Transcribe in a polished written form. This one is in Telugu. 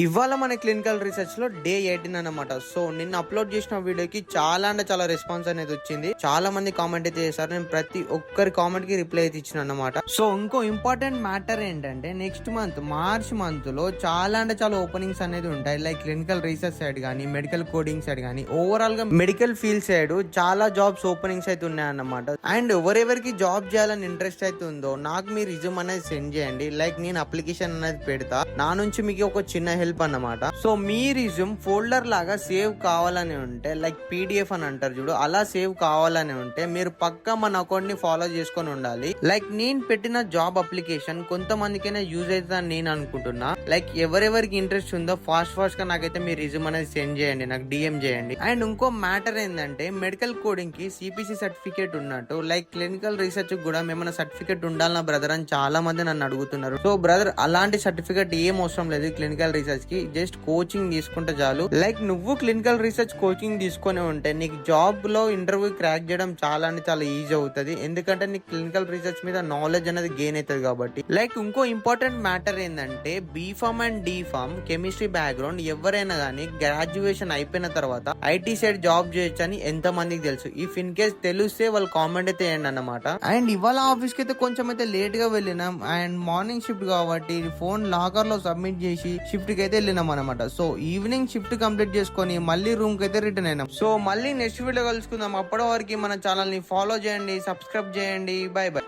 ఇవాళ మన క్లినికల్ రీసెర్చ్ లో డే 18 అన్నమాట. సో నిన్న అప్లోడ్ చేసిన వీడియోకి చాలా అంటే చాలా రెస్పాన్స్ అనేది వచ్చింది. చాలా మంది కామెంట్ అయితే చేశారు. నేను ప్రతి ఒక్కరి కామెంట్ కి రిప్లై అయితే ఇచ్చిన అన్నమాట. సో ఇంకో ఇంపార్టెంట్ మ్యాటర్ ఏంటంటే నెక్స్ట్ మంత్ మార్చ్ మంత్ లో చాలా అంటే చాలా ఓపెనింగ్స్ అనేది ఉంటాయి. లైక్ క్లినికల్ రీసెర్చ్ సైడ్ కానీ మెడికల్ కోడింగ్ సైడ్ కానీ ఓవరాల్ గా మెడికల్ ఫీల్డ్ సైడ్ చాలా జాబ్స్ ఓపెనింగ్స్ అయితే ఉన్నాయన్నమాట. అండ్ ఎవరెవరికి జాబ్ చేయాలని ఇంట్రెస్ట్ అయితే ఉందో నాకు మీ రిజ్యూమ్ అనేది సెండ్ చేయండి. లైక్ నేను అప్లికేషన్ అనేది పెడతా. నా నుంచి మీకు ఒక చిన్న హెల్ప్ అన్నమాట. సో మీ రిజ్యూమ్ ఫోల్డర్ లాగా సేవ్ కావాలని ఉంటే లైక్ పీడిఎఫ్ అని అంటారు చూడు, అలా సేవ్ కావాలని ఉంటే మీరు పక్కా మన అకౌంట్ ని ఫాలో చేసుకొని ఉండాలి. లైక్ నేను పెట్టిన జాబ్ అప్లికేషన్ కొంతమందికైనా యూజ్ అవుతుందని నేను అనుకుంటున్నా. లైక్ ఎవరెవరికి ఇంట్రెస్ట్ ఉందో ఫాస్ట్ గా నాకైతే మీ రిజ్యూమ్ అనేది సెండ్ చేయండి, నాకు డిఎం చేయండి. అండ్ ఇంకో మ్యాటర్ ఏంటంటే మెడికల్ కోడింగ్ కి సిపిసి సర్టిఫికేట్ ఉన్నట్టు లైక్ క్లినికల్ రీసెర్చ్ కూడా ఏమైనా సర్టిఫికేట్ ఉండాలన్నా బ్రదర్ అని చాలా మంది నన్ను అడుగుతున్నారు. సో బ్రదర్ అలాంటి సర్టిఫికేట్ ఏం అవసరం లేదు. క్లినికల్ రీసెర్చ్ కి జస్ట్ కోచింగ్ తీసుకుంటే చాలు. లైక్ నువ్వు క్లినికల్ రీసెర్చ్ కోచింగ్ తీసుకొని ఉంటే నీకు జాబ్ లో ఇంటర్వ్యూ క్రాక్ చేయడం చాలా అంటే చాలా ఈజీ అవుతుంది. ఎందుకంటే నీకు క్లినికల్ రీసెర్చ్ మీద నాలెడ్జ్ అనేది గెయిన్ అవుతుంది కాబట్టి. లైక్ ఇంకో ఇంపార్టెంట్ మ్యాటర్ ఏంటంటే B Pharm and D Pharm chemistry background ఎవరైనా కానీ గ్రాడ్యుయేషన్ అయిపోయిన తర్వాత ఐటీ సైడ్ జాబ్ చేయొచ్చు అని ఎంత మందికి తెలుసు. ఇఫ్ ఇన్ కేస్ తెలిస్తే వాళ్ళు కామెంట్ అయితే చేయండి అన్నమాట. అండ్ ఇవాళ ఆఫీస్ కి అయితే కొంచెం అయితే లేట్ గా వెళ్ళినాం. అండ్ మార్నింగ్ షిఫ్ట్ కాబట్టి ఫోన్ లాకర్ లో సబ్మిట్ చేసి షిఫ్ట్ కి అయితే వెళ్ళినాం అనమాట. సో ఈవినింగ్ షిఫ్ట్ కంప్లీట్ చేసుకొని మళ్ళీ రూమ్ కి అయితే రిటర్న్ అయినాం. సో మళ్ళీ నెక్స్ట్ వీడియో కలుసుకుందాం. అప్పటి వరకు మన ఛానల్ ని ఫాలో చేయండి, సబ్స్క్రైబ్ చేయండి. By by.